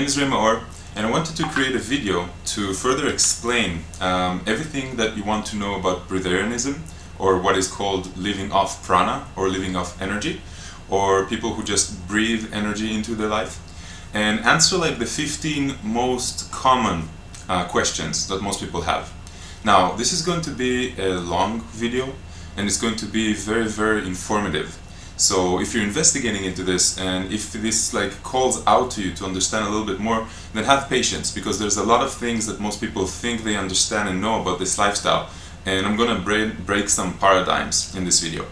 is Maor, and I wanted to create a video to further explain everything that you want to know about Breatharianism, or what is called living off prana, or living off energy, or people who just breathe energy into their life, and answer like the 15 most common questions that most people have. Now, this is going to be a long video, and it's going to be very, very informative. So if you're investigating into this, and if this like calls out to you to understand a little bit more, then have patience, because there's a lot of things that most people think they understand and know about this lifestyle, and I'm gonna break some paradigms in this video.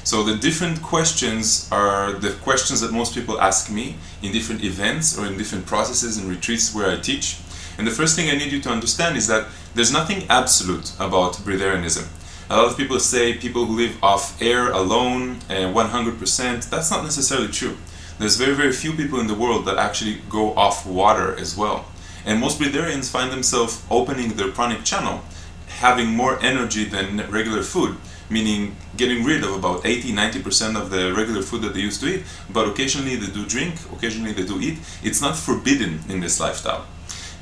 So the different questions are the questions that most people ask me in different events or in different processes and retreats where I teach. And the first thing I need you to understand is that there's nothing absolute about Breatharianism. A lot of people say people who live off air alone, 100%, that's not necessarily true. There's very, very few people in the world that actually go off water as well. And most breatharians find themselves opening their pranic channel, having more energy than regular food, meaning getting rid of about 80-90% of the regular food that they used to eat, but occasionally they do drink, occasionally they do eat. It's not forbidden in this lifestyle.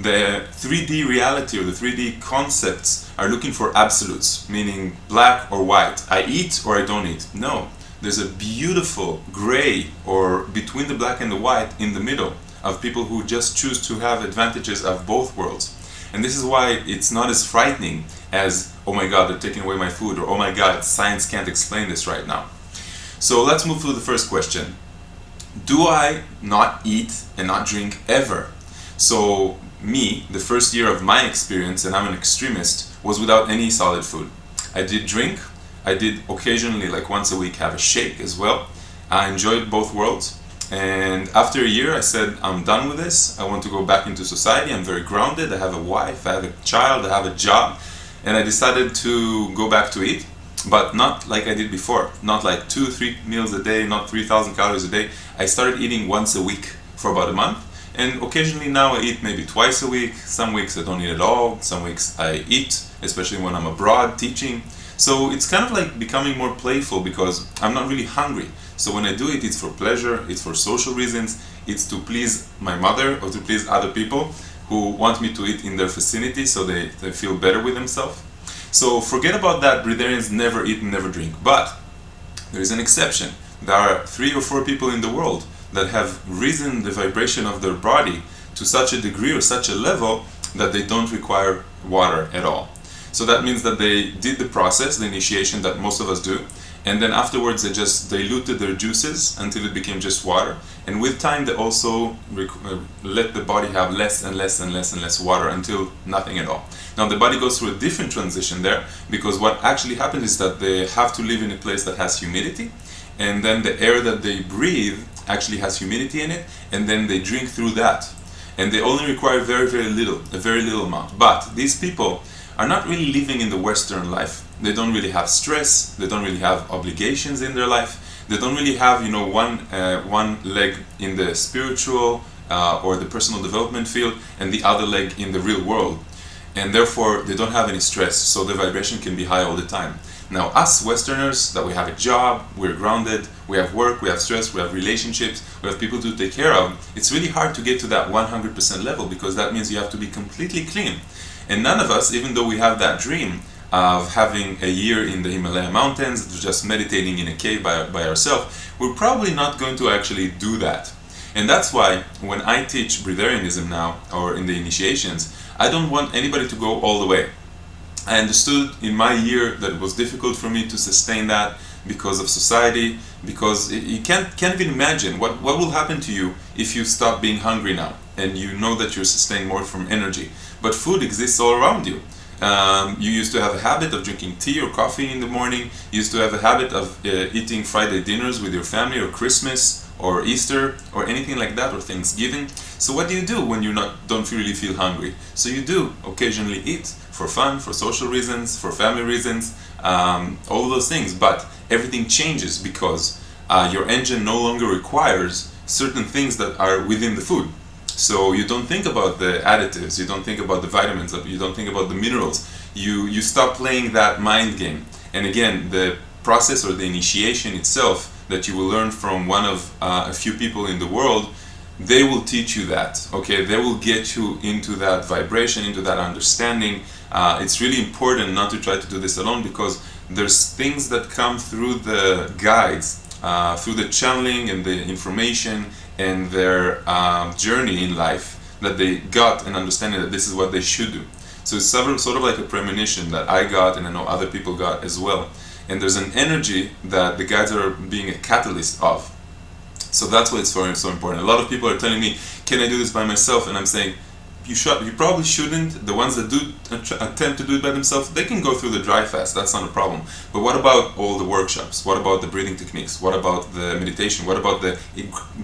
The 3D reality or the 3D concepts are looking for absolutes, meaning black or white. I eat or I don't eat. No, there's a beautiful gray, or between the black and the white, in the middle, of people who just choose to have advantages of both worlds. And this is why it's not as frightening as, oh my god, they're taking away my food, or oh my god, science can't explain this right now. So let's move to the first question. Do I not eat and not drink ever? So me, the first year of my experience, and I'm an extremist, was without any solid food. I did drink, I did occasionally, like once a week, have a shake as well. I enjoyed both worlds. And after a year I said, I'm done with this, I want to go back into society, I'm very grounded, I have a wife, I have a child, I have a job, and I decided to go back to eat, but not like I did before, not like 2-3 meals a day, not 3,000 calories a day. I started eating once a week for about a month, and occasionally now I eat maybe twice a week. Some weeks I don't eat at all, some weeks I eat, especially when I'm abroad teaching. So it's kind of like becoming more playful, because I'm not really hungry. So when I do it, it's for pleasure, it's for social reasons, it's to please my mother or to please other people who want me to eat in their vicinity so they feel better with themselves. So forget about that, breatharians never eat and never drink. But there is an exception. There are 3 or 4 people in the world that have risen the vibration of their body to such a degree or such a level that they don't require water at all. So that means that they did the process, the initiation that most of us do, and then afterwards they just diluted their juices until it became just water. And with time they also let the body have less and less and less and less water until nothing at all. Now the body goes through a different transition there, because what actually happens is that they have to live in a place that has humidity, and then the air that they breathe actually has humidity in it, and then they drink through that. And they only require very, very little, a very little amount. But these people are not really living in the Western life. They don't really have stress, they don't really have obligations in their life, they don't really have, one leg in the spiritual or the personal development field and the other leg in the real world. And therefore they don't have any stress, so the vibration can be high all the time. Now us Westerners, that we have a job, we're grounded, we have work, we have stress, we have relationships, we have people to take care of, it's really hard to get to that 100% level, because that means you have to be completely clean. And none of us, even though we have that dream of having a year in the Himalaya mountains, just meditating in a cave by ourselves, we're probably not going to actually do that. And that's why when I teach Breatharianism now, or in the initiations, I don't want anybody to go all the way. I understood in my year that it was difficult for me to sustain that because of society, because you can't even imagine what will happen to you if you stop being hungry now and you know that you're sustained more from energy. But food exists all around you. You used to have a habit of drinking tea or coffee in the morning, you used to have a habit of eating Friday dinners with your family, or Christmas or Easter or anything like that, or Thanksgiving. So what do you do when you don't really feel hungry? So you do occasionally eat for fun, for social reasons, for family reasons, all of those things. But everything changes because your engine no longer requires certain things that are within the food. So you don't think about the additives, you don't think about the vitamins, you don't think about the minerals. You stop playing that mind game. And again, the process or the initiation itself that you will learn from one of a few people in the world they will teach you that, okay? They will get you into that vibration, into that understanding. It's really important not to try to do this alone, because there's things that come through the guides, through the channeling and the information and their journey in life, that they got an understanding that this is what they should do. So it's sort of like a premonition that I got, and I know other people got as well. And there's an energy that the guides are being a catalyst of. So that's why it's so important. A lot of people are telling me, can I do this by myself? And I'm saying, you probably shouldn't. The ones that do attempt to do it by themselves, they can go through the dry fast, that's not a problem. But what about all the workshops? What about the breathing techniques? What about the meditation? What about the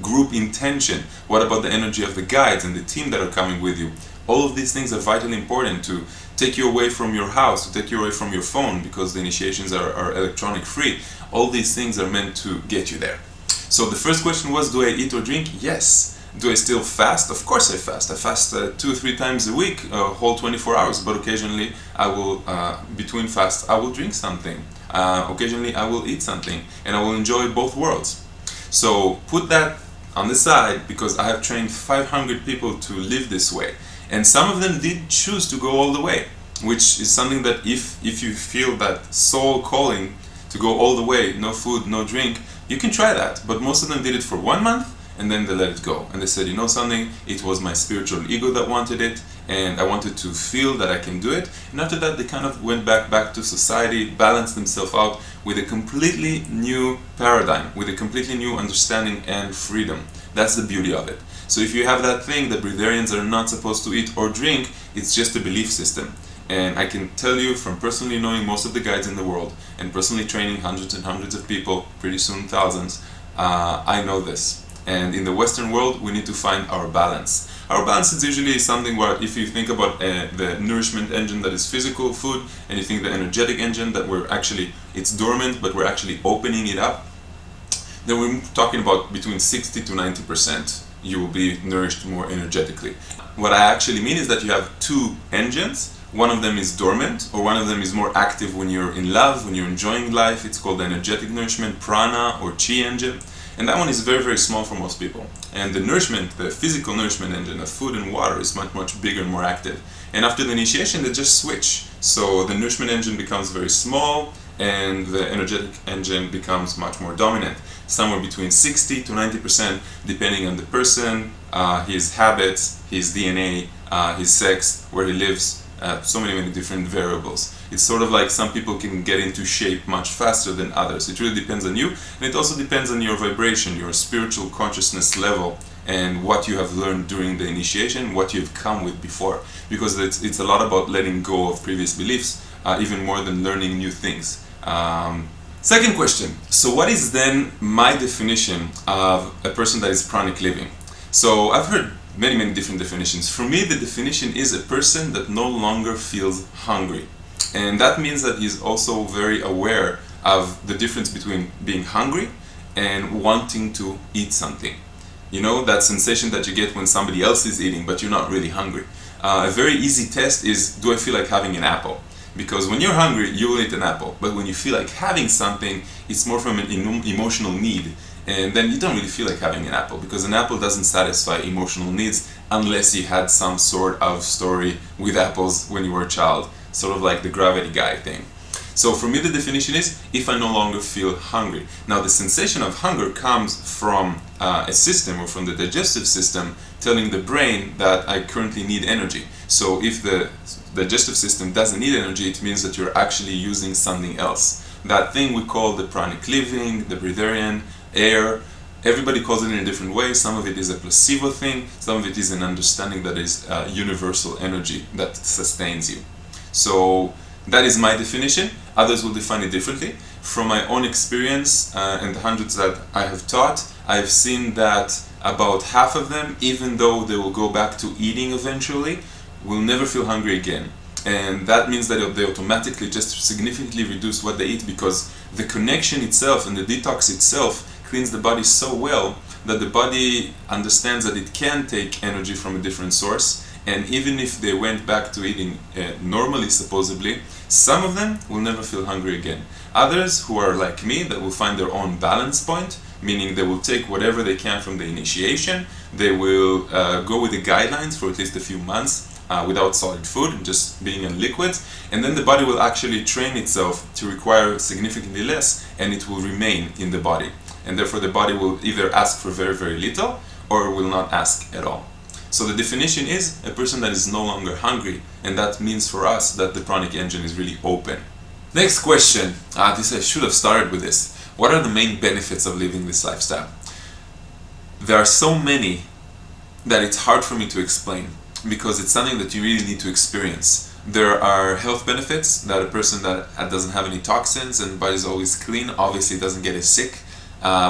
group intention? What about the energy of the guides and the team that are coming with you? All of these things are vitally important to take you away from your house, to take you away from your phone, because the initiations are electronic free. All these things are meant to get you there. So the first question was, do I eat or drink? Yes. Do I still fast? Of course I fast. I fast 2 or 3 times a week, a whole 24 hours, but occasionally I will, between fasts, I will drink something. Occasionally I will eat something, and I will enjoy both worlds. So put that on the side, because I have trained 500 people to live this way. And some of them did choose to go all the way, which is something that if you feel that soul calling to go all the way, no food, no drink, you can try that. But most of them did it for 1 month, and then they let it go. And they said, you know something, it was my spiritual ego that wanted it, and I wanted to feel that I can do it. And after that, they kind of went back to society, balanced themselves out with a completely new paradigm, with a completely new understanding and freedom. That's the beauty of it. So if you have that thing that breatharians are not supposed to eat or drink, it's just a belief system. And I can tell you from personally knowing most of the guides in the world, and personally training hundreds and hundreds of people, pretty soon thousands, I know this. And in the Western world, we need to find our balance. Our balance is usually something where, if you think about the nourishment engine that is physical food, and you think the energetic engine that it's dormant, but we're actually opening it up, then we're talking about between 60 to 90%. You will be nourished more energetically. What I actually mean is that you have 2 engines. One of them is dormant, or one of them is more active when you're in love, when you're enjoying life. It's called the energetic nourishment, prana or chi engine. And that one is very, very small for most people. And the nourishment, the physical nourishment engine of food and water is much, much bigger and more active. And after the initiation, they just switch. So the nourishment engine becomes very small, and the energetic engine becomes much more dominant. Somewhere between 60 to 90%, depending on the person, his habits, his DNA, his sex, where he lives, so many different variables. It's sort of like some people can get into shape much faster than others. It really depends on you, and it also depends on your vibration, your spiritual consciousness level, and what you have learned during the initiation, what you've come with before. Because it's a lot about letting go of previous beliefs, even more than learning new things. Second question. So what is then my definition of a person that is pranic living? So I've heard many different definitions. For me, the definition is a person that no longer feels hungry. And that means that he's also very aware of the difference between being hungry and wanting to eat something. You know, that sensation that you get when somebody else is eating, but you're not really hungry. A very easy test is, do I feel like having an apple? Because when you're hungry, you will eat an apple. But when you feel like having something, it's more from an emotional need. And then you don't really feel like having an apple, because an apple doesn't satisfy emotional needs unless you had some sort of story with apples when you were a child. Sort of like the gravity guy thing. So for me, the definition is, if I no longer feel hungry. Now, the sensation of hunger comes from a system, or from the digestive system, telling the brain that I currently need energy. So if the digestive system doesn't need energy, it means that you're actually using something else. That thing we call the pranic living, the breatharian, air, everybody calls it in a different way. Some of it is a placebo thing, some of it is an understanding that is universal energy that sustains you. So that is my definition. Others will define it differently. From my own experience and the hundreds that I have taught, I've seen that about half of them, even though they will go back to eating eventually, will never feel hungry again. And that means that they automatically just significantly reduce what they eat, because the connection itself and the detox itself cleans the body so well that the body understands that it can take energy from a different source. And even if they went back to eating normally, supposedly, some of them will never feel hungry again. Others, who are like me, that will find their own balance point, meaning they will take whatever they can from the initiation, they will go with the guidelines for at least a few months without solid food and just being on liquids, and then the body will actually train itself to require significantly less, and it will remain in the body, and therefore the body will either ask for very, very little or will not ask at all. So the definition is a person that is no longer hungry, and that means for us that the pranic engine is really open. Next question, this I should have started with this. What are the main benefits of living this lifestyle? There are so many that it's hard for me to explain, because it's something that you really need to experience. There are health benefits, that a person that doesn't have any toxins and body is always clean obviously doesn't get as sick.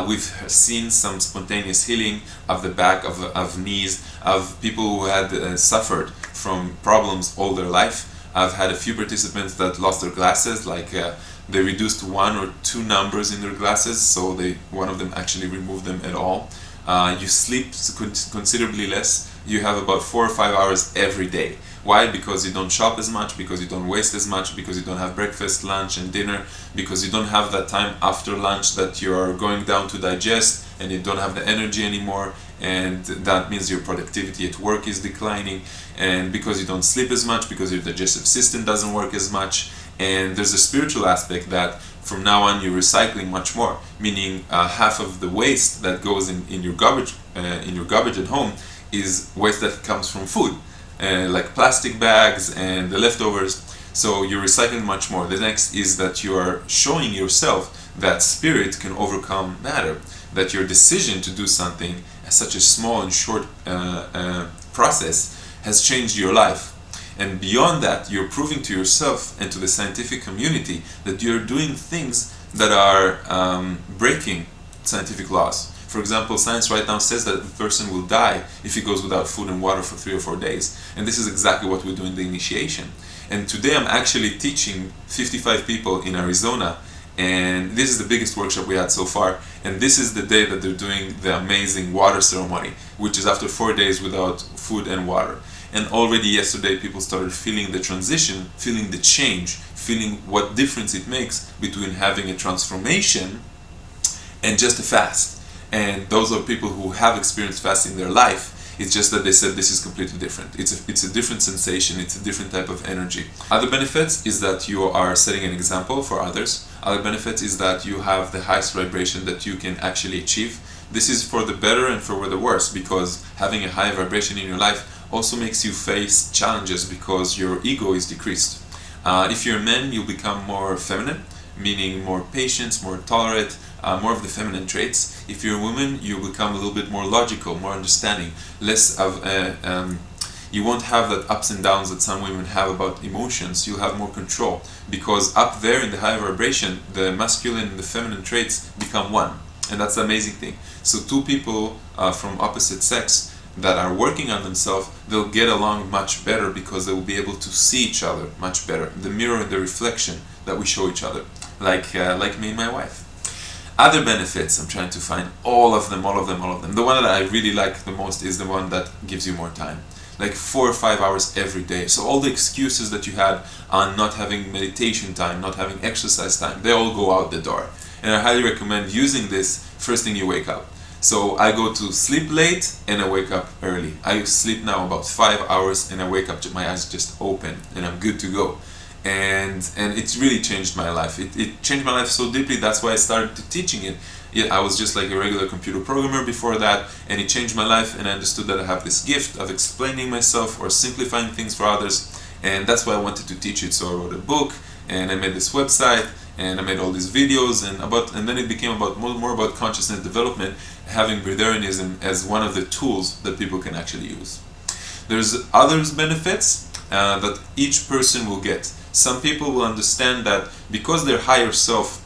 We've seen some spontaneous healing of the back, of knees, of people who had suffered from problems all their life. I've had a few participants that lost their glasses, like they reduced 1 or 2 numbers in their glasses, so one of them actually removed them at all. You sleep considerably less. You have about 4 or 5 hours every day. Why? Because you don't shop as much, because you don't waste as much, because you don't have breakfast, lunch and dinner, because you don't have that time after lunch that you're going down to digest and you don't have the energy anymore, and that means your productivity at work is declining, and because you don't sleep as much, because your digestive system doesn't work as much. And there's a spiritual aspect that from now on you're recycling much more, meaning half of the waste that goes in your garbage at home is waste that comes from food, like plastic bags and the leftovers. So you're recycling much more. The next is that you are showing yourself that spirit can overcome matter, that your decision to do something, such a small and short process, has changed your life. And beyond that, you're proving to yourself and to the scientific community that you're doing things that are breaking scientific laws. For example, science right now says that a person will die if he goes without food and water for 3 or 4 days. And this is exactly what we do in the initiation. And today I'm actually teaching 55 people in Arizona, and this is the biggest workshop we had so far. And this is the day that they're doing the amazing water ceremony, which is after 4 days without food and water. And already yesterday people started feeling the transition, feeling the change, feeling what difference it makes between having a transformation and just a fast. And those are people who have experienced fasting in their life. It's just that they said this is completely different. It's a different sensation, it's a different type of energy. Other benefits is that you are setting an example for others. Other benefits is that you have the highest vibration that you can actually achieve. This is for the better and for the worse, because having a high vibration in your life also makes you face challenges because your ego is decreased. If you're a man, you'll become more feminine, meaning more patient, more tolerant, more of the feminine traits. If you're a woman, you become a little bit more logical, more understanding, less of you won't have that ups and downs that some women have about emotions. You'll have more control, because up there in the high vibration, the masculine and the feminine traits become one, and that's the amazing thing. So 2 people from opposite sex that are working on themselves, they'll get along much better because they will be able to see each other much better. The mirror and the reflection that we show each other, like me and my wife. Other benefits, I'm trying to find all of them. The one that I really like the most is the one that gives you more time. Like 4 or 5 hours every day. So all the excuses that you had on not having meditation time, not having exercise time, they all go out the door. And I highly recommend using this first thing you wake up. So I go to sleep late and I wake up early. I sleep now about 5 hours and I wake up, my eyes just open and I'm good to go. And it's really changed my life. It changed my life so deeply, that's why I started teaching it. I was just like a regular computer programmer before that, and it changed my life, and I understood that I have this gift of explaining myself or simplifying things for others, and that's why I wanted to teach it. So I wrote a book, and I made this website, and I made all these videos, and then it became about more about consciousness development, having breatharianism as one of the tools that people can actually use. There's other benefits that each person will get. Some people will understand that because their higher self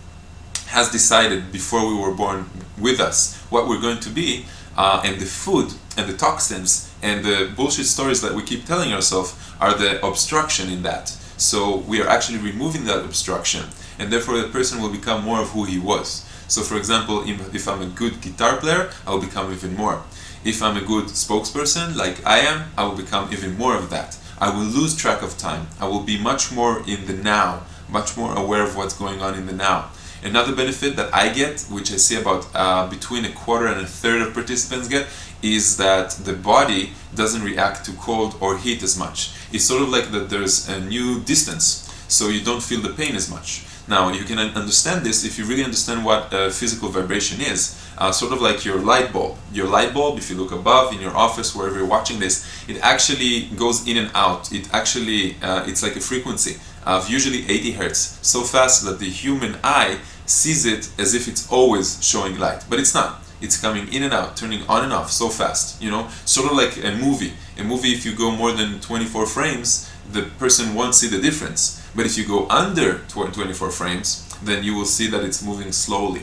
has decided before we were born with us what we're going to be, and the food and the toxins and the bullshit stories that we keep telling ourselves are the obstruction in that. So we are actually removing that obstruction, and therefore the person will become more of who he was. So for example, if I'm a good guitar player, I'll become even more. If I'm a good spokesperson like I am, I will become even more of that. I will lose track of time. I will be much more in the now, much more aware of what's going on in the now. Another benefit that I get, which I see about between a quarter and a third of participants get, is that the body doesn't react to cold or heat as much. It's sort of like that there's a new distance, so you don't feel the pain as much. Now, you can understand this if you really understand what physical vibration is. Sort of like your light bulb. Your light bulb, if you look above in your office, wherever you're watching this, it actually goes in and out. It actually, it's like a frequency of usually 80 hertz, so fast that the human eye sees it as if it's always showing light, but it's not. It's coming in and out, turning on and off so fast, you know, sort of like a movie. A movie, if you go more than 24 frames, the person won't see the difference. But if you go under 24 frames, then you will see that it's moving slowly.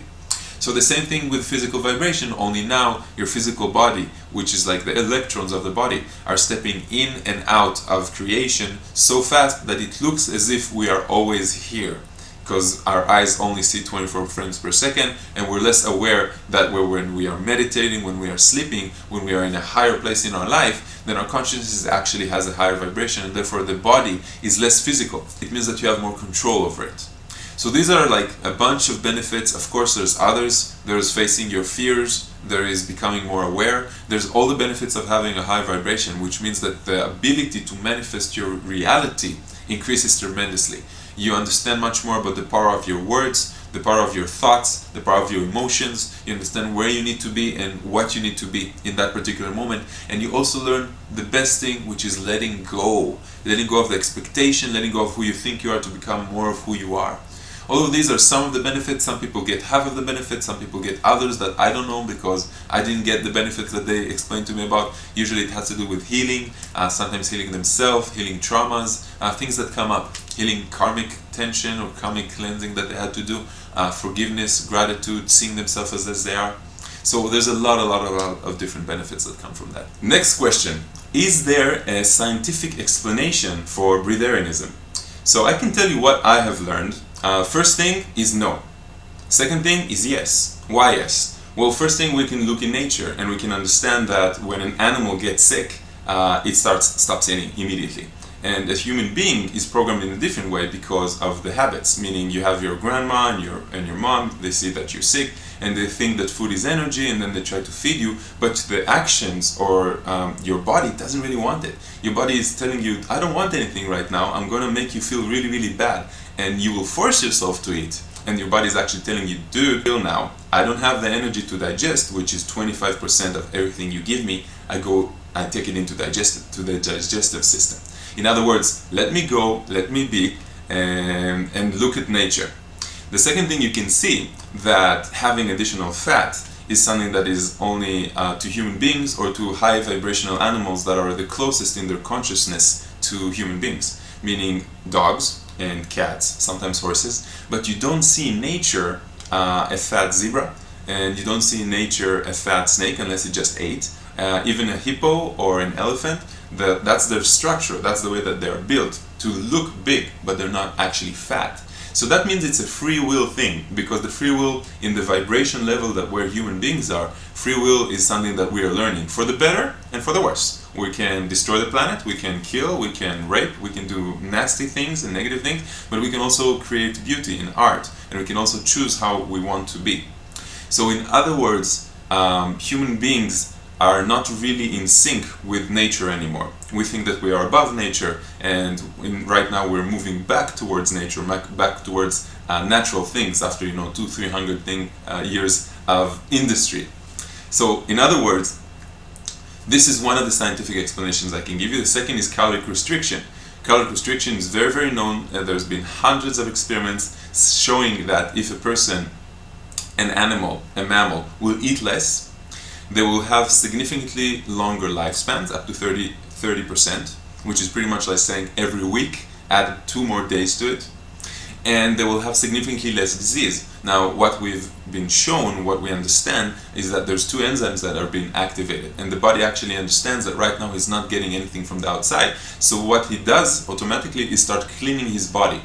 So the same thing with physical vibration, only now your physical body, which is like the electrons of the body, are stepping in and out of creation so fast that it looks as if we are always here. Because our eyes only see 24 frames per second, and we're less aware that when we are meditating, when we are sleeping, when we are in a higher place in our life, then our consciousness actually has a higher vibration, and therefore the body is less physical. It means that you have more control over it. So these are like a bunch of benefits. Of course, there's others. There's facing your fears. There is becoming more aware. There's all the benefits of having a high vibration, which means that the ability to manifest your reality increases tremendously. You understand much more about the power of your words, the power of your thoughts, the power of your emotions. You understand where you need to be and what you need to be in that particular moment. And you also learn the best thing, which is letting go. Letting go of the expectation, letting go of who you think you are to become more of who you are. All of these are some of the benefits. Some people get half of the benefits, some people get others that I don't know because I didn't get the benefits that they explained to me about. Usually it has to do with healing, sometimes healing themselves, healing traumas, things that come up, healing karmic tension or karmic cleansing that they had to do, forgiveness, gratitude, seeing themselves as they are. So there's a lot of different benefits that come from that. Next question. Is there a scientific explanation for breatharianism? So I can tell you what I have learned. First thing is no. Second thing is yes. Why yes? Well, first thing, we can look in nature and we can understand that when an animal gets sick, it stops eating immediately. And a human being is programmed in a different way because of the habits, meaning you have your grandma and your mom, they see that you're sick and they think that food is energy and then they try to feed you, but the actions or your body doesn't really want it. Your body is telling you, I don't want anything right now, I'm going to make you feel really, really bad, and you will force yourself to eat. And your body is actually telling you, dude, till now, I don't have the energy to digest, which is 25% of everything you give me. I take it into the digestive system. In other words, let me go, let me be, and look at nature. The second thing, you can see that having additional fat is something that is only to human beings or to high vibrational animals that are the closest in their consciousness to human beings, meaning dogs and cats, sometimes horses, but you don't see in nature a fat zebra, and you don't see in nature a fat snake unless it just ate. Even a hippo or an elephant, that's their structure, that's the way that they're built, to look big, but they're not actually fat. So that means it's a free will thing, because the free will in the vibration level that where human beings are, free will is something that we are learning, for the better and for the worse. We can destroy the planet, we can kill, we can rape, we can do nasty things and negative things, but we can also create beauty in art, and we can also choose how we want to be. So in other words, human beings are not really in sync with nature anymore. We think that we are above nature, and right now we're moving back towards nature, back towards natural things after 200-300 years of industry. So in other words, this is one of the scientific explanations I can give you. The second is caloric restriction. Caloric restriction is very, very known. There's been hundreds of experiments showing that if a person, an animal, a mammal, will eat less, they will have significantly longer lifespans, up to 30%, which is pretty much like saying every week, add 2 more days to it, and they will have significantly less disease. Now, what we've been shown, what we understand, is that there's 2 enzymes that are being activated, and the body actually understands that right now he's not getting anything from the outside, so what he does automatically is start cleaning his body.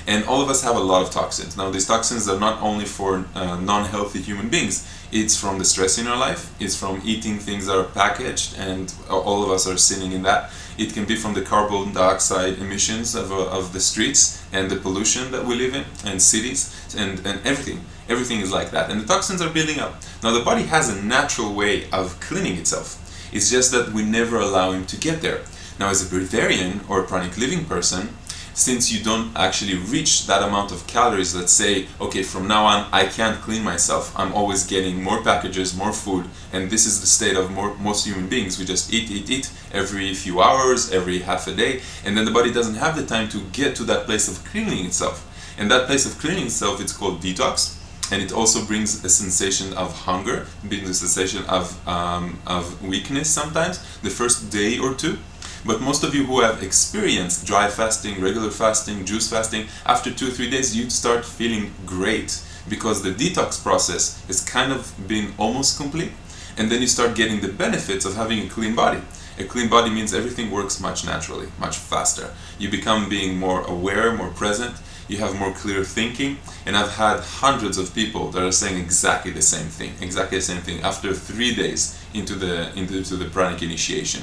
And all of us have a lot of toxins. Now, these toxins are not only for non-healthy human beings. It's from the stress in our life, it's from eating things that are packaged, and all of us are sinning in that. It can be from the carbon dioxide emissions of the streets and the pollution that we live in, and cities, and everything. Everything is like that. And the toxins are building up. Now the body has a natural way of cleaning itself. It's just that we never allow him to get there. Now as a breatharian or a pranic living person, since you don't actually reach that amount of calories that say, okay, from now on I can't clean myself, I'm always getting more packages, more food, and this is the state of most human beings. We just eat every few hours, every half a day, and then the body doesn't have the time to get to that place of cleaning itself. And that place of cleaning itself, it's called detox, and it also brings a sensation of hunger, brings a sensation of weakness sometimes, the first day or two. But most of you who have experienced dry fasting, regular fasting, juice fasting, after 2 or 3 days you'd start feeling great, because the detox process is kind of being almost complete, and then you start getting the benefits of having a clean body. A clean body means everything works much naturally, much faster. You become being more aware, more present, you have more clear thinking, and I've had hundreds of people that are saying exactly the same thing after 3 days into the pranic initiation.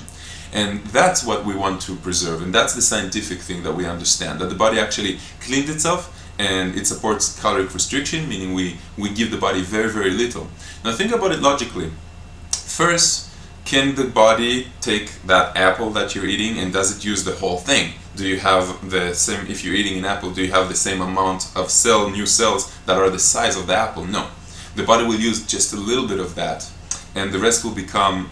And that's what we want to preserve, and that's the scientific thing that we understand, that the body actually cleaned itself, and it supports caloric restriction, meaning we give the body very, very little. Now think about it logically. First, can the body take that apple that you're eating, and does it use the whole thing? Do you have the same, if you're eating an apple, do you have the same amount of new cells that are the size of the apple? No. The body will use just a little bit of that, and the rest will become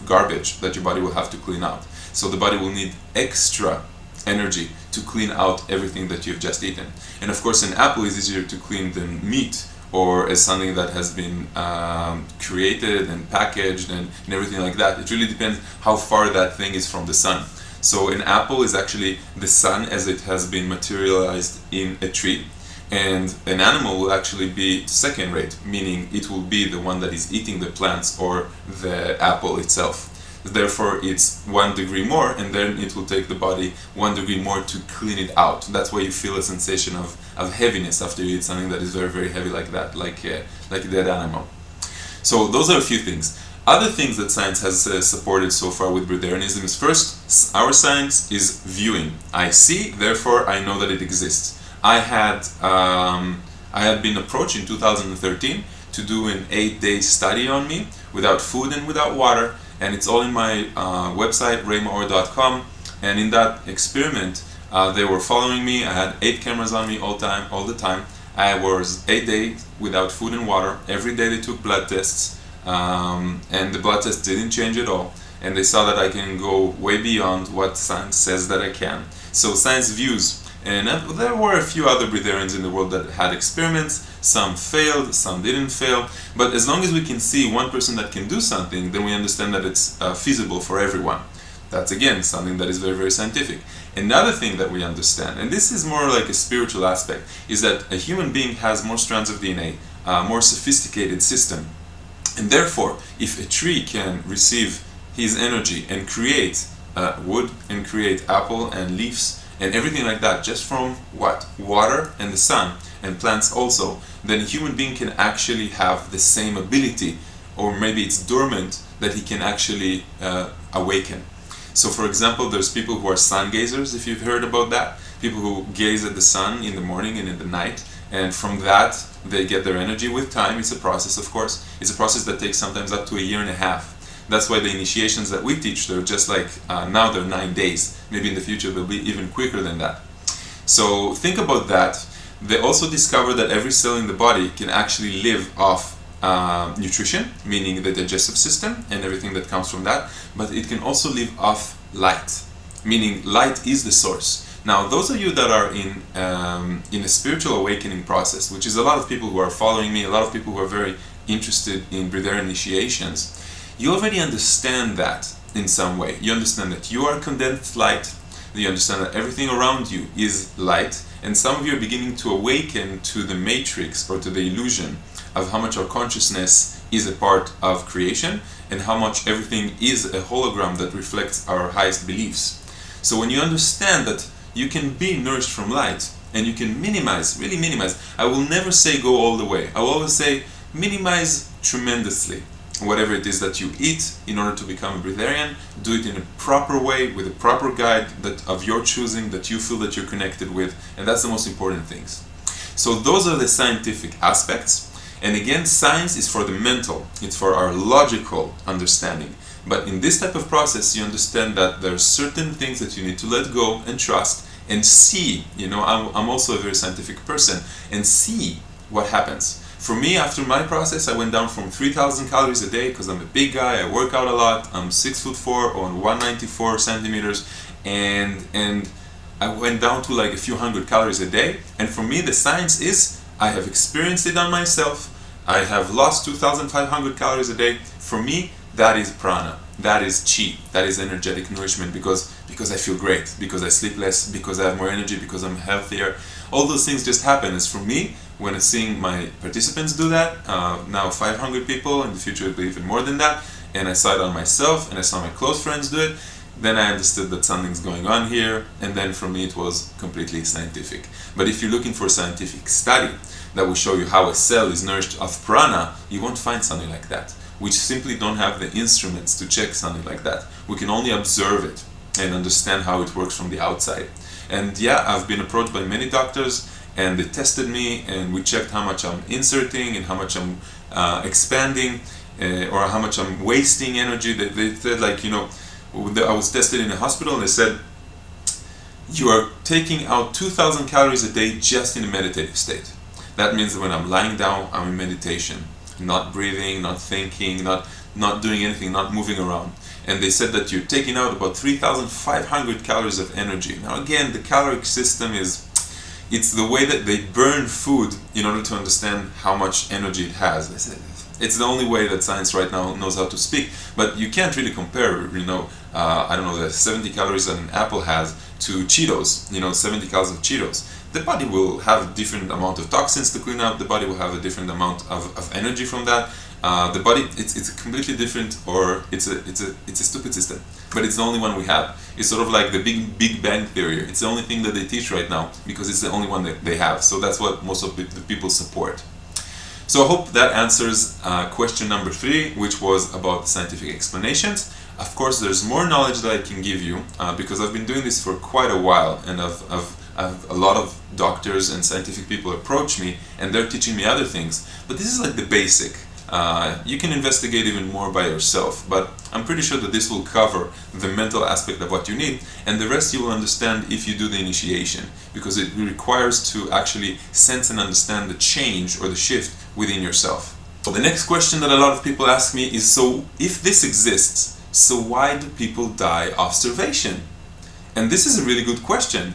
garbage that your body will have to clean out. So the body will need extra energy to clean out everything that you've just eaten. And of course an apple is easier to clean than meat, or as something that has been created and packaged and everything like that. It really depends how far that thing is from the sun. So an apple is actually the sun as it has been materialized in a tree, and an animal will actually be second rate, meaning it will be the one that is eating the plants or the apple itself. Therefore it's 1 degree more, and then it will take the body 1 degree more to clean it out. That's why you feel a sensation of heaviness after you eat something that is very, very heavy like that, like a dead animal. So those are a few things. Other things that science has supported so far with breatharianism is, first, our science is viewing. I see, therefore I know that it exists. I had been approached in 2013 to do an 8-day study on me without food and without water, and it's all in my website maor.com. And in that experiment they were following me. I had 8 cameras on me all the time. I was 8 days without food and water. Every day they took blood tests, and the blood tests didn't change at all, and they saw that I can go way beyond what science says that I can. So science views. And there were a few other breatharians in the world that had experiments. Some failed, some didn't fail. But as long as we can see one person that can do something, then we understand that it's feasible for everyone. That's again something that is very, very scientific. Another thing that we understand, and this is more like a spiritual aspect, is that a human being has more strands of DNA, more sophisticated system. And therefore, if a tree can receive his energy and create wood and create apple and leaves and everything like that, just from what? Water and the sun, and plants also, then a human being can actually have the same ability, or maybe it's dormant, that he can actually awaken. So for example, there's people who are sun gazers, if you've heard about that, people who gaze at the sun in the morning and in the night, and from that they get their energy with time. It's a process, of course. It's a process that takes sometimes up to 1.5 years. That's why the initiations that we teach, they're just like, now they're 9 days. Maybe in the future they'll be even quicker than that. So think about that. They also discovered that every cell in the body can actually live off nutrition, meaning the digestive system and everything that comes from that, but it can also live off light, meaning light is the source. Now, those of you that are in a spiritual awakening process, which is a lot of people who are following me, a lot of people who are very interested in breatharian initiations, you already understand that in some way. You understand that you are condensed light, you understand that everything around you is light, and some of you are beginning to awaken to the matrix, or to the illusion of how much our consciousness is a part of creation, and how much everything is a hologram that reflects our highest beliefs. So when you understand that you can be nourished from light, and you can minimize, really minimize. I will never say go all the way. I will always say minimize tremendously. whatever it is that you eat in order to become a breatharian. Do it in a proper way, with a proper guide that of your choosing, that you feel that you're connected with, and that's the most important things. So those are the scientific aspects. And again, science is for the mental, it's for our logical understanding. But in this type of process, you understand that there are certain things that you need to let go and trust and see. I'm also a very scientific person, and see what happens. For me, after my process, I went down from 3,000 calories a day because I'm a big guy, I work out a lot, I'm 6'4" on 194 centimeters, and I went down to like a few hundred calories a day. And for me, the science is, I have experienced it on myself. I have lost 2,500 calories a day. For me, that is prana, that is chi, that is energetic nourishment, because I feel great, because I sleep less, because I have more energy, because I'm healthier. All those things just happen. As for me, when I'm seeing my participants do that, now 500 people, in the future it'll be even more than that, and I saw it on myself, and I saw my close friends do it, then I understood that something's going on here, and then for me it was completely scientific. But if you're looking for a scientific study that will show you how a cell is nourished of prana, you won't find something like that. We simply don't have the instruments to check something like that. We can only observe it and understand how it works from the outside. And yeah, I've been approached by many doctors, and they tested me, and we checked how much I'm inserting and how much I'm expanding, or how much I'm wasting energy. They said, like, I was tested in a hospital, and they said, you are taking out 2,000 calories a day just in a meditative state. That means that when I'm lying down, I'm in meditation, not breathing, not thinking, not doing anything, not moving around. And they said that you're taking out about 3,500 calories of energy. Now again, the caloric system it's the way that they burn food in order to understand how much energy it has. They said it's the only way that science right now knows how to speak. But you can't really compare, I don't know, the 70 calories that an apple has to Cheetos, 70 calories of Cheetos. The body will have a different amount of toxins to clean up, the body will have a different amount of energy from that. The body, it's a completely different, or it's a stupid system, but it's the only one we have. It's sort of like the Big Bang Theory. It's the only thing that they teach right now because it's the only one that they have. So that's what most of the people support. So I hope that answers question number 3, which was about the scientific explanations. Of course, there's more knowledge that I can give you because I've been doing this for quite a while, and I've a lot of doctors and scientific people approach me, and they're teaching me other things. But this is like the basic. You can investigate even more by yourself, but I'm pretty sure that this will cover the mental aspect of what you need, and the rest you will understand if you do the initiation, because it requires to actually sense and understand the change or the shift within yourself. So the next question that a lot of people ask me is, so if this exists, so why do people die of starvation? And this is a really good question.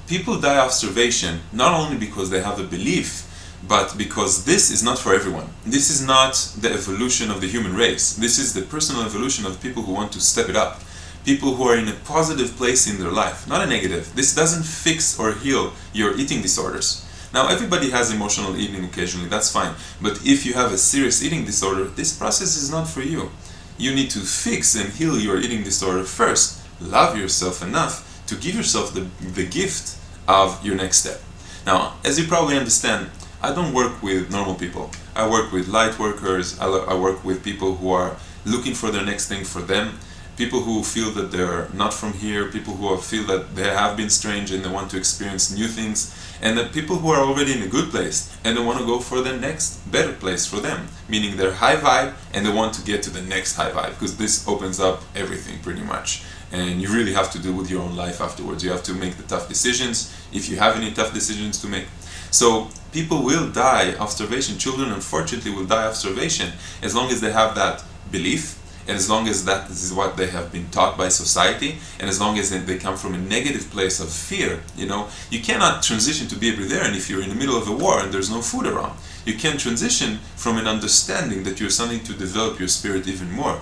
People die of starvation not only because they have a belief, but because this is not for everyone. This is not the evolution of the human race. This is the personal evolution of people who want to step it up. People who are in a positive place in their life, not a negative. This doesn't fix or heal your eating disorders. Now, everybody has emotional eating occasionally, that's fine. But if you have a serious eating disorder, this process is not for you. You need to fix and heal your eating disorder first. Love yourself enough to give yourself the gift of your next step. Now, as you probably understand, I don't work with normal people. I work with light workers, I work with people who are looking for their next thing for them, people who feel that they're not from here, people who feel that they have been strange and they want to experience new things, and that people who are already in a good place and they want to go for the next better place for them, meaning they're high vibe and they want to get to the next high vibe, because this opens up everything pretty much. And you really have to deal with your own life afterwards. You have to make the tough decisions, if you have any tough decisions to make. So people will die of starvation. Children, unfortunately, will die of starvation as long as they have that belief, and as long as that this is what they have been taught by society, and as long as they come from a negative place of fear. You cannot transition to be a breatharian if you're in the middle of a war and there's no food around. You can transition from an understanding that you're something to develop your spirit even more.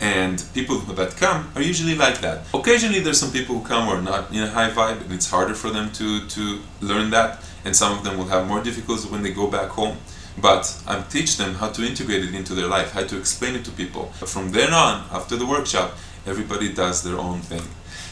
And people that come are usually like that. Occasionally there's some people who come who are not in a high vibe, and it's harder for them to learn that, and some of them will have more difficulties when they go back home. But I teach them how to integrate it into their life, how to explain it to people. But from then on, after the workshop, everybody does their own thing.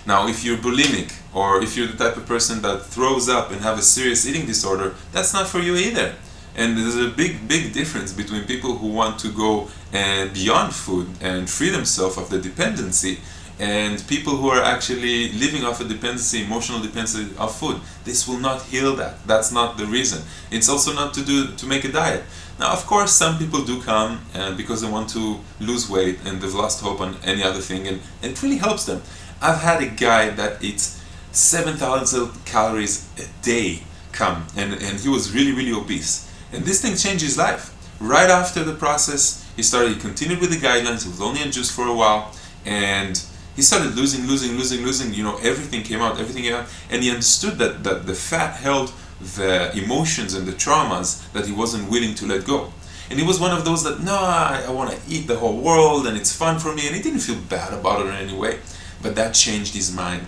Now, if you're bulimic, or if you're the type of person that throws up and have a serious eating disorder, that's not for you either. And there's a big difference between people who want to go beyond food and free themselves of the dependency, and people who are actually living off a dependency, emotional dependency of food. This will not heal that. That's not the reason. It's also not to make a diet. Now, of course, some people do come because they want to lose weight and they've lost hope on any other thing, and it really helps them. I've had a guy that eats 7,000 calories a day come, and he was really obese. And this thing changed his life. Right after the process, he continued with the guidelines. He was only on juice for a while, and he started losing, everything came out, and he understood that the fat held the emotions and the traumas that he wasn't willing to let go. And he was one of those that, no, I want to eat the whole world, and it's fun for me, and he didn't feel bad about it in any way, but that changed his mind.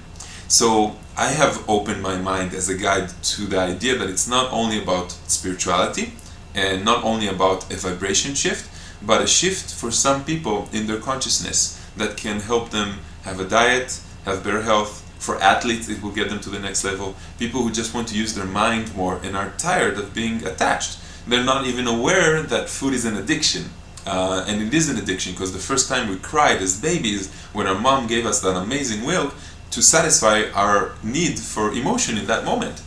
So I have opened my mind as a guide to the idea that it's not only about spirituality, and not only about a vibration shift, but a shift for some people in their consciousness that can help them have a diet, have better health. For athletes, it will get them to the next level. People who just want to use their mind more and are tired of being attached. They're not even aware that food is an addiction. And it is an addiction because the first time we cried as babies when our mom gave us that amazing milk to satisfy our need for emotion in that moment.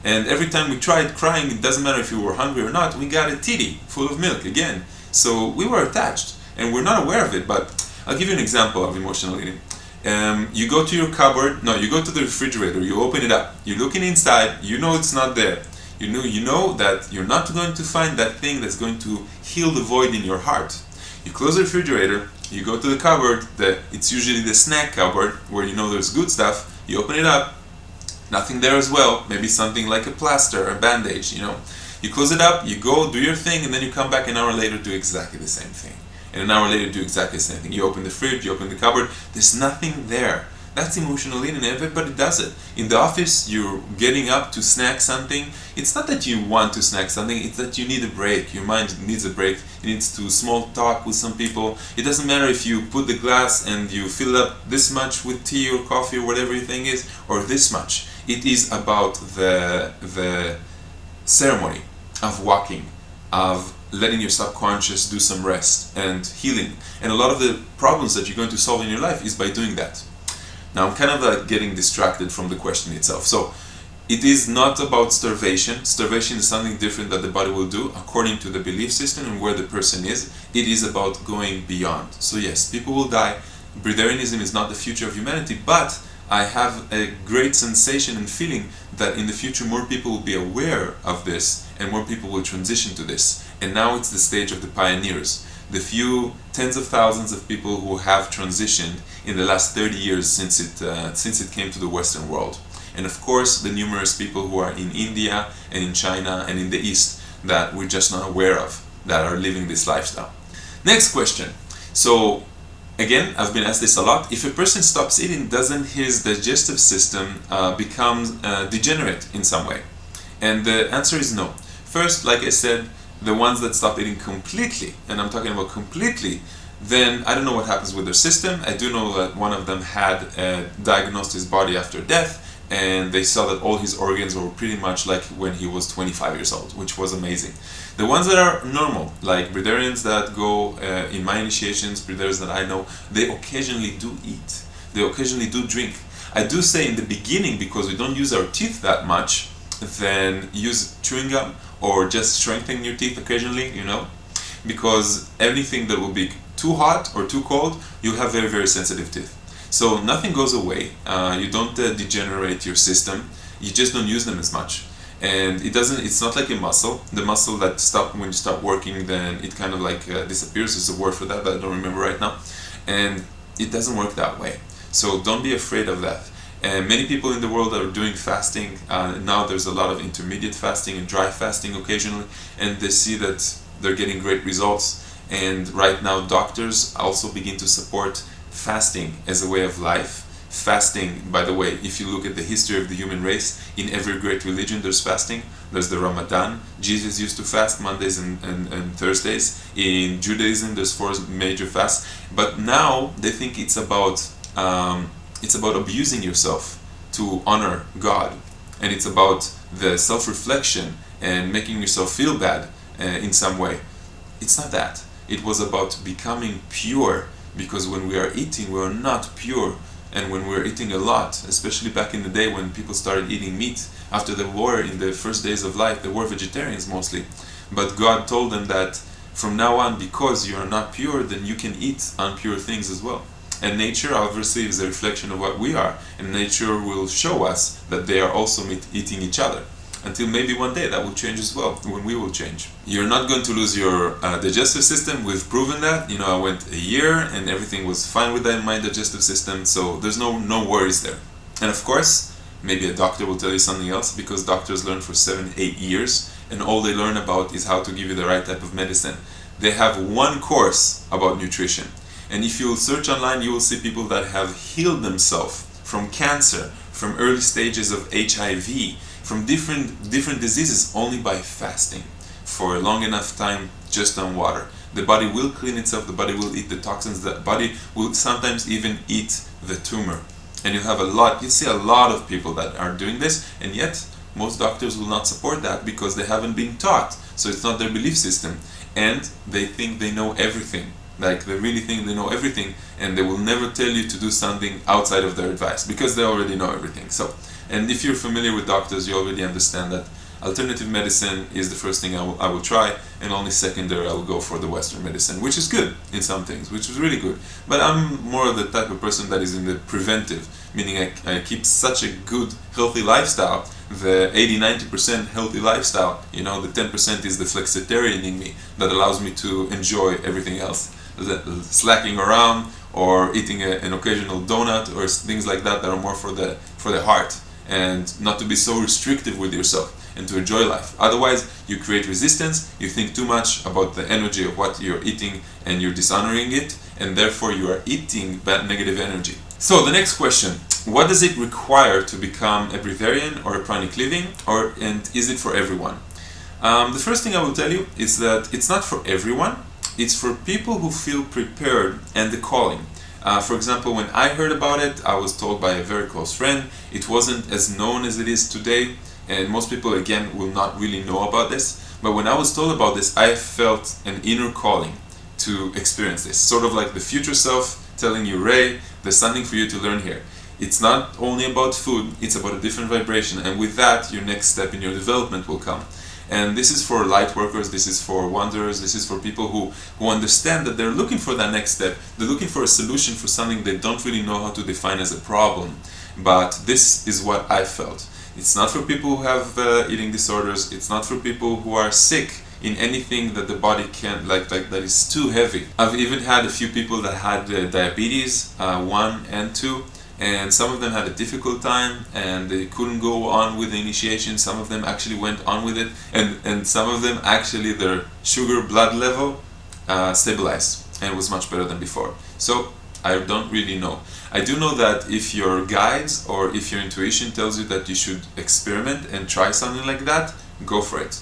And every time we tried crying, it doesn't matter if we were hungry or not, we got a titty full of milk again. So we were attached and we're not aware of it. But I'll give you an example of emotional eating. You go to your cupboard, you go to the refrigerator, you open it up, you're looking inside, you know it's not there. You know that you're not going to find that thing that's going to heal the void in your heart. You close the refrigerator, you go to the cupboard, it's usually the snack cupboard where you know there's good stuff, you open it up, nothing there as well, maybe something like a plaster, a bandage, You close it up, you go do your thing, and then you come back an hour later, do exactly the same thing. And an hour later do exactly the same thing. You open the fridge, you open the cupboard, there's nothing there. That's emotional eating, and everybody does it. In the office, you're getting up to snack something. It's not that you want to snack something, it's that you need a break. Your mind needs a break. It needs to small talk with some people. It doesn't matter if you put the glass and you fill up this much with tea or coffee or whatever your thing is, or this much. It is about the ceremony of walking, of letting your subconscious do some rest and healing. And a lot of the problems that you're going to solve in your life is by doing that. Now I'm kind of getting distracted from the question itself. So it is not about starvation. Starvation is something different that the body will do according to the belief system and where the person is. It is about going beyond. So yes, people will die. Breatharianism is not the future of humanity, but I have a great sensation and feeling that in the future more people will be aware of this and more people will transition to this. And now it's the stage of the pioneers. The few tens of thousands of people who have transitioned in the last 30 years since it came to the Western world. And of course the numerous people who are in India and in China and in the East that we're just not aware of, that are living this lifestyle. Next question. So again, I've been asked this a lot. If a person stops eating, doesn't his digestive system become degenerate in some way? And the answer is no. First, like I said, the ones that stop eating completely, and I'm talking about completely, then I don't know what happens with their system. I do know that one of them had diagnosed his body after death, and they saw that all his organs were pretty much like when he was 25 years old, which was amazing. The ones that are normal, like breatharians that go in my initiations, breatharians that I know, they occasionally do eat. They occasionally do drink. I do say in the beginning, because we don't use our teeth that much, then use chewing gum or just strengthening your teeth occasionally, because anything that will be too hot or too cold, you have very, very sensitive teeth. So nothing goes away. You don't degenerate your system. You just don't use them as much. And it's not like a muscle. The muscle that stops when you start working, then it kind of disappears. There's a word for that, but I don't remember right now. And it doesn't work that way. So don't be afraid of that. And many people in the world are doing fasting. Now there's a lot of intermediate fasting and dry fasting occasionally, and they see that they're getting great results. And right now doctors also begin to support fasting as a way of life. Fasting, by the way, if you look at the history of the human race, in every great religion there's fasting. There's the Ramadan. Jesus used to fast Mondays and Thursdays. In Judaism there's 4 major fasts. But now they think it's about abusing yourself to honor God, and it's about the self-reflection and making yourself feel bad in some way. It's not that. It was about becoming pure, because when we are eating, we are not pure. And when we're eating a lot, especially back in the day when people started eating meat, after the war, in the first days of life, they were vegetarians mostly. But God told them that from now on, because you are not pure, then you can eat impure things as well. And nature obviously is a reflection of what we are, and nature will show us that they are also eating each other. Until maybe one day that will change as well, when we will change. You're not going to lose your digestive system. We've proven that. I went a year and everything was fine with that in my digestive system, so there's no worries there. And of course, maybe a doctor will tell you something else, because doctors learn for 7-8 years, and all they learn about is how to give you the right type of medicine. They have one course about nutrition. And if you search online, you will see people that have healed themselves from cancer, from early stages of HIV, from different diseases, only by fasting for a long enough time just on water. The body will clean itself, the body will eat the toxins, the body will sometimes even eat the tumor. And you see a lot of people that are doing this, and yet most doctors will not support that because they haven't been taught. So it's not their belief system, and they think they know everything. Like, they really think they know everything, and they will never tell you to do something outside of their advice, because they already know everything. And if you're familiar with doctors, you already understand that alternative medicine is the first thing I will try, and only secondary I will go for the Western medicine, which is good in some things, which is really good. But I'm more of the type of person that is in the preventive, meaning I keep such a good, healthy lifestyle, the 80-90% healthy lifestyle, the 10% is the flexitarian in me that allows me to enjoy everything else. Slacking around or eating an occasional donut or things like that are more for the heart, and not to be so restrictive with yourself, and to enjoy life. Otherwise, you create resistance, you think too much about the energy of what you're eating, and you're dishonoring it, and therefore you are eating bad negative energy. So the next question, what does it require to become a breatharian or a pranic living, and is it for everyone? The first thing I will tell you is that it's not for everyone. It's for people who feel prepared and the calling. For example, when I heard about it, I was told by a very close friend. It wasn't as known as it is today, and most people, again, will not really know about this. But when I was told about this, I felt an inner calling to experience this. Sort of like the future self telling you, Ray, there's something for you to learn here. It's not only about food, it's about a different vibration, and with that, your next step in your development will come. And this is for light workers, this is for wanderers, this is for people who understand that they're looking for that next step. They're looking for a solution for something they don't really know how to define as a problem. But this is what I felt. It's not for people who have eating disorders, it's not for people who are sick in anything that the body can't, like that is too heavy. I've even had a few people that had diabetes, 1 and 2, and some of them had a difficult time and they couldn't go on with the initiation. Some of them actually went on with it, and some of them actually their sugar blood level stabilized and was much better than before. So I don't really know. I do know that if your guides or if your intuition tells you that you should experiment and try something like that, go for it,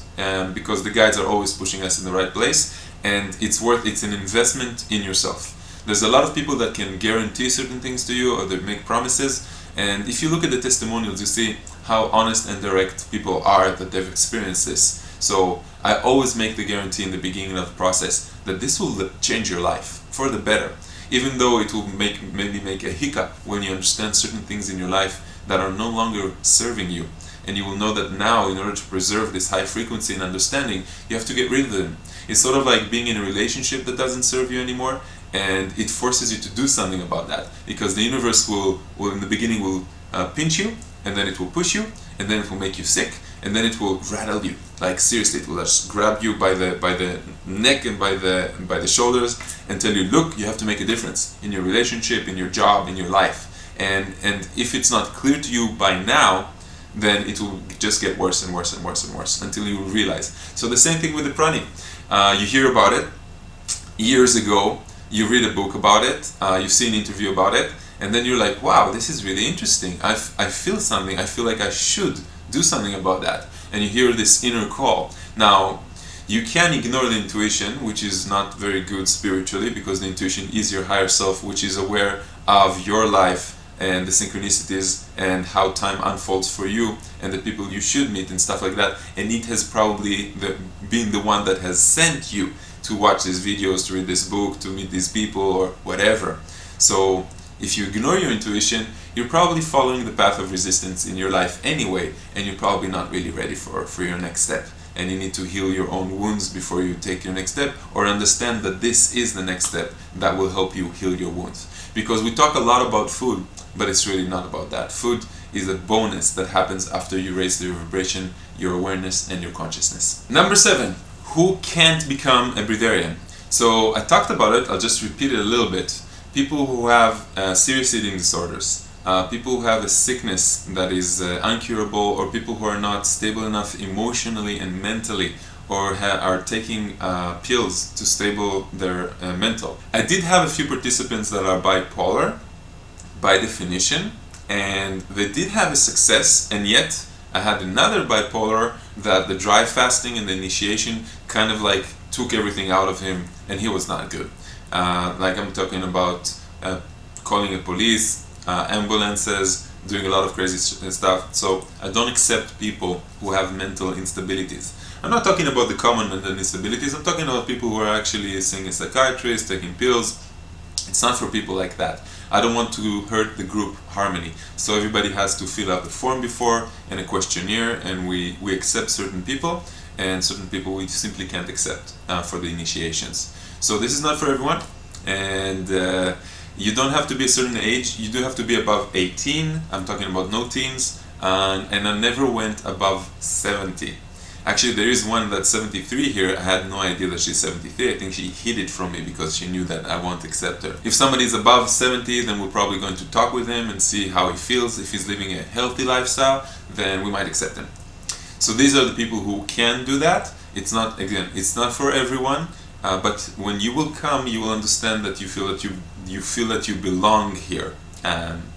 because the guides are always pushing us in the right place, and it's an investment in yourself. There's a lot of people that can guarantee certain things to you, or they make promises, and if you look at the testimonials, you see how honest and direct people are that they've experienced this. So I always make the guarantee in the beginning of the process that this will change your life for the better, even though it will maybe make a hiccup when you understand certain things in your life that are no longer serving you. And you will know that now, in order to preserve this high frequency and understanding, you have to get rid of them. It's sort of like being in a relationship that doesn't serve you anymore, and it forces you to do something about that, because the universe will in the beginning will pinch you, and then it will push you, and then it will make you sick, and then it will rattle you. Like, seriously, it will just grab you by the neck and by the shoulders and tell you, look, you have to make a difference in your relationship, in your job, in your life. And if it's not clear to you by now, then it will just get worse and worse and worse and worse until you realize. So the same thing with the Pranic. You hear about it years ago, you read a book about it, you see an interview about it, and then you're like, wow, this is really interesting. I feel something, I feel like I should do something about that. And you hear this inner call. Now, you can ignore the intuition, which is not very good spiritually, because the intuition is your higher self, which is aware of your life and the synchronicities and how time unfolds for you and the people you should meet and stuff like that. And it has probably been the one that has sent you to watch these videos, to read this book, to meet these people, or whatever. So if you ignore your intuition, you're probably following the path of resistance in your life anyway, and you're probably not really ready for your next step. And you need to heal your own wounds before you take your next step, or understand that this is the next step that will help you heal your wounds. Because we talk a lot about food, but it's really not about that. Food is a bonus that happens after you raise your vibration, your awareness, and your consciousness. Number 7, who can't become a breatharian? So I talked about it, I'll just repeat it a little bit. People who have serious eating disorders, people who have a sickness that is uncurable, or people who are not stable enough emotionally and mentally, or are taking pills to stable their mental. I did have a few participants that are bipolar by definition, and they did have a success, and yet I had another bipolar that the dry fasting and the initiation kind of like took everything out of him, and he was not good. Like I'm talking about calling the police, ambulances, doing a lot of crazy stuff. So I don't accept people who have mental instabilities. I'm not talking about the common mental instabilities, I'm talking about people who are actually seeing a psychiatrist, taking pills. It's not for people like that. I don't want to hurt the group harmony. So everybody has to fill out a form before and a questionnaire, and we accept certain people, and certain people we simply can't accept for the initiations. So this is not for everyone, and you don't have to be a certain age. You do have to be above 18. I'm talking about no teens, and I never went above 70. Actually, there is one that's 73 here. I had no idea that she's 73. I think she hid it from me because she knew that I won't accept her. If somebody is above 70, then we're probably going to talk with him and see how he feels. If he's living a healthy lifestyle, then we might accept him. So these are the people who can do that. It's not, again, it's not for everyone. But when you will come, you will understand that you feel that you belong here,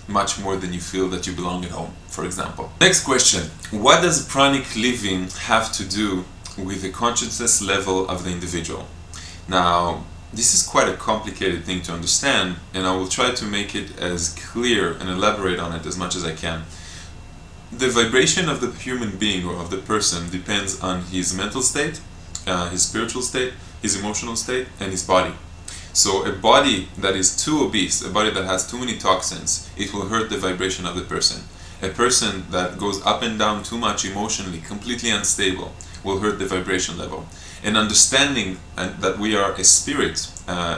much more than you feel that you belong at home, for example. Next question: what does pranic living have to do with the consciousness level of the individual? Now, this is quite a complicated thing to understand, and I will try to make it as clear and elaborate on it as much as I can. The vibration of the human being or of the person depends on his mental state, his spiritual state, his emotional state, and his body. So a body that is too obese, a body that has too many toxins, it will hurt the vibration of the person. A person that goes up and down too much emotionally, completely unstable, will hurt the vibration level. And understanding that we are a spirit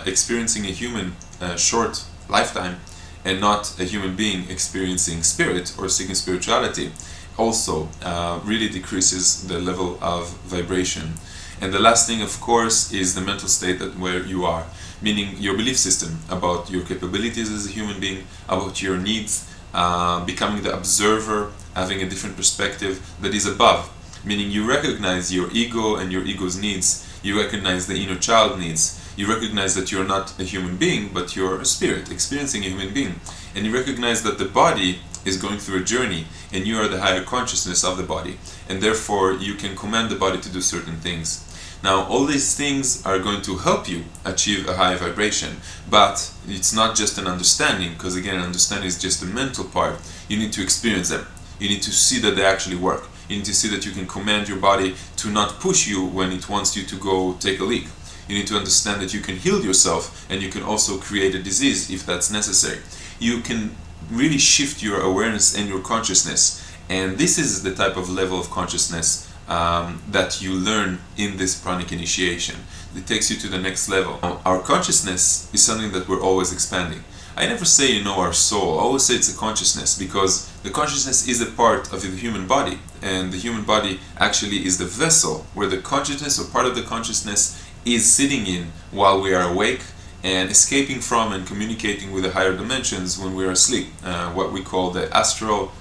experiencing a human short lifetime, and not a human being experiencing spirit or seeking spirituality, also really decreases the level of vibration. And the last thing, of course, is the mental state where you are, meaning your belief system about your capabilities as a human being, about your needs, becoming the observer, having a different perspective that is above, meaning you recognize your ego and your ego's needs, you recognize the inner child needs, you recognize that you're not a human being, but you're a spirit experiencing a human being, and you recognize that the body is going through a journey, and you are the higher consciousness of the body, and therefore you can command the body to do certain things. Now, all these things are going to help you achieve a high vibration, but it's not just an understanding, because again, understanding is just the mental part. You need to experience them. You need to see that they actually work. You need to see that you can command your body to not push you when it wants you to go take a leak. You need to understand that you can heal yourself, and you can also create a disease if that's necessary. You can really shift your awareness and your consciousness, and this is the type of level of consciousness that you learn in this pranic initiation. It takes you to the next level. Our consciousness is something that we're always expanding. I never say our soul, I always say it's a consciousness, because the consciousness is a part of the human body, and the human body actually is the vessel where the consciousness or part of the consciousness is sitting in while we are awake, and escaping from and communicating with the higher dimensions when we are asleep, what we call the astral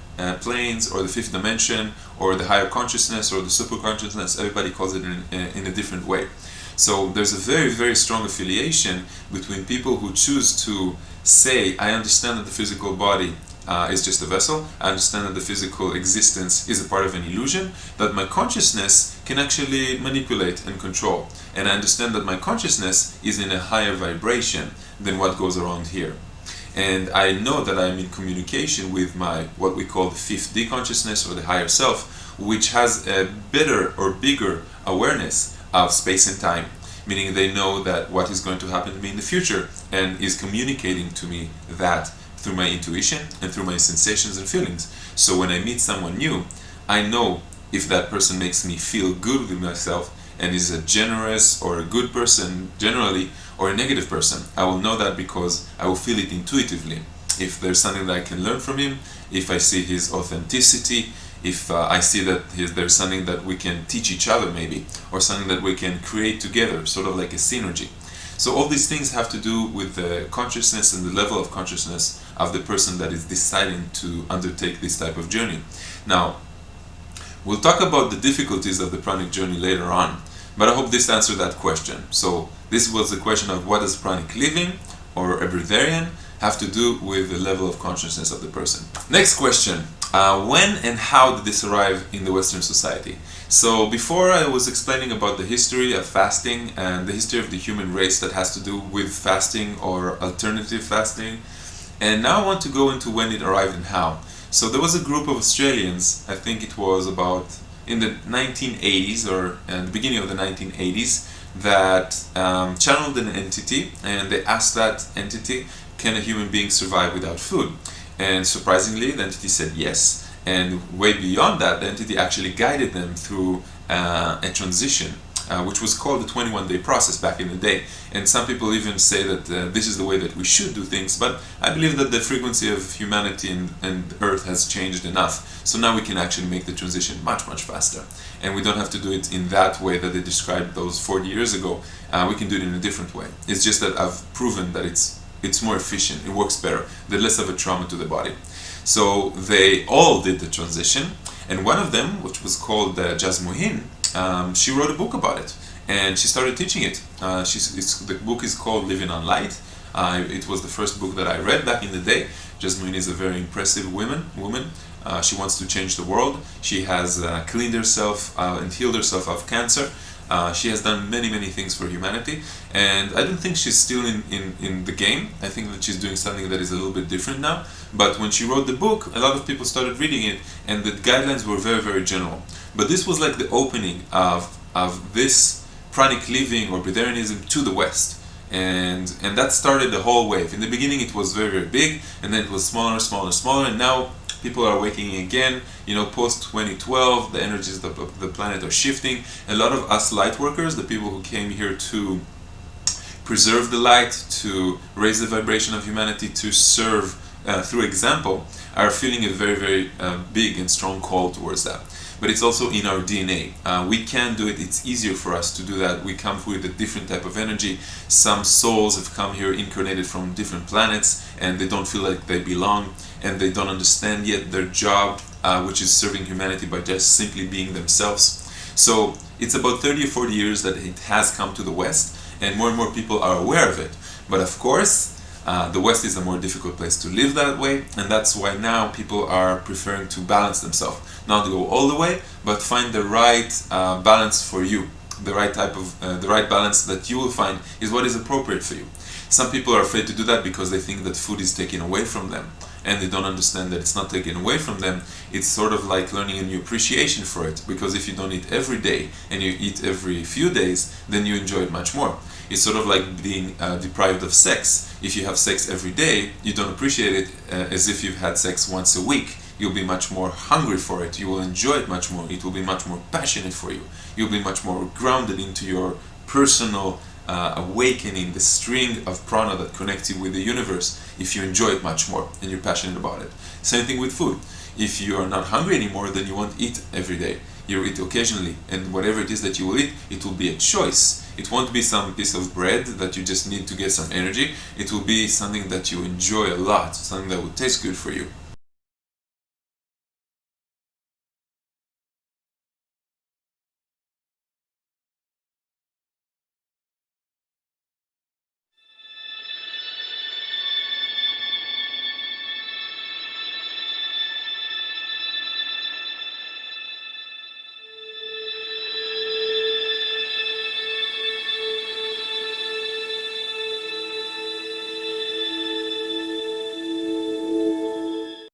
planes, or the fifth dimension, or the higher consciousness, or the super consciousness. Everybody calls it in a different way. So there's a very, very strong affiliation between people who choose to say, I understand that the physical body is just a vessel, I understand that the physical existence is a part of an illusion, that my consciousness can actually manipulate and control, and I understand that my consciousness is in a higher vibration than what goes around here. and I know that I'm in communication with my, what we call the fifth D consciousness, or the higher self, which has a better or bigger awareness of space and time, meaning they know that what is going to happen to me in the future, and is communicating to me that through my intuition and through my sensations and feelings. So when I meet someone new, I know if that person makes me feel good with myself and is a generous or a good person generally, or a negative person. I will know that because I will feel it intuitively. If there's something that I can learn from him, if I see his authenticity, if I see that there's something that we can teach each other maybe, or something that we can create together, sort of like a synergy. So all these things have to do with the consciousness and the level of consciousness of the person that is deciding to undertake this type of journey. Now, we'll talk about the difficulties of the pranic journey later on, but I hope this answered that question. So this was the question of what does pranic living or a breatharian have to do with the level of consciousness of the person. Next question, when and how did this arrive in the Western society? So before I was explaining about the history of fasting and the history of the human race that has to do with fasting or alternative fasting, and now I want to go into when it arrived and how. So there was a group of Australians, I think it was about in the 1980s or the beginning of the 1980s, that channeled an entity, and they asked that entity, can a human being survive without food? And surprisingly, the entity said yes. And way beyond that, the entity actually guided them through a transition, which was called the 21-day process back in the day. And some people even say that this is the way that we should do things, but I believe that the frequency of humanity and Earth has changed enough. So now we can actually make the transition much, much faster. And we don't have to do it in that way that they described those 40 years ago. We can do it in a different way. It's just that I've proven that it's more efficient, it works better, there's less of a trauma to the body. So they all did the transition, and one of them, which was called Jasmuhin, she wrote a book about it, and she started teaching it. The book is called Living on Light. It was the first book that I read back in the day. Jasmuhin is a very impressive woman. She wants to change the world. She has cleaned herself and healed herself of cancer. She has done many, many things for humanity, and I don't think she's still in the game. I think that she's doing something that is a little bit different now. But when she wrote the book, a lot of people started reading it, and the guidelines were very, very general. But this was like the opening of this pranic living or breatharianism to the West. And that started the whole wave. In the beginning it was very, very big, and then it was smaller, smaller, smaller, and now people are waking again. You know, post 2012, the energies of the planet are shifting. A lot of us light workers, the people who came here to preserve the light, to raise the vibration of humanity, to serve through example, are feeling a very, very big and strong call towards that. But it's also in our DNA. We can do it, it's easier for us to do that. We come with a different type of energy. Some souls have come here incarnated from different planets, and they don't feel like they belong, and they don't understand yet their job, which is serving humanity by just simply being themselves. So it's about 30 or 40 years that it has come to the West, and more people are aware of it. But of course, the West is a more difficult place to live that way, and that's why now people are preferring to balance themselves. Not to go all the way, but find the right balance for you. The right type of, the right balance that you will find is what is appropriate for you. Some people are afraid to do that because they think that food is taken away from them, and they don't understand that it's not taken away from them. It's sort of like learning a new appreciation for it, because if you don't eat every day and you eat every few days, then you enjoy it much more. It's sort of like being deprived of sex. If you have sex every day, you don't appreciate it as if you've had sex once a week. You'll be much more hungry for it. You will enjoy it much more. It will be much more passionate for you. You'll be much more grounded into your personal awakening, the string of prana that connects you with the universe, if you enjoy it much more and you're passionate about it. Same thing with food. If you are not hungry anymore, then you won't eat every day. You eat occasionally, and whatever it is that you will eat, it will be a choice. It won't be some piece of bread that you just need to get some energy. It will be something that you enjoy a lot, something that will taste good for you.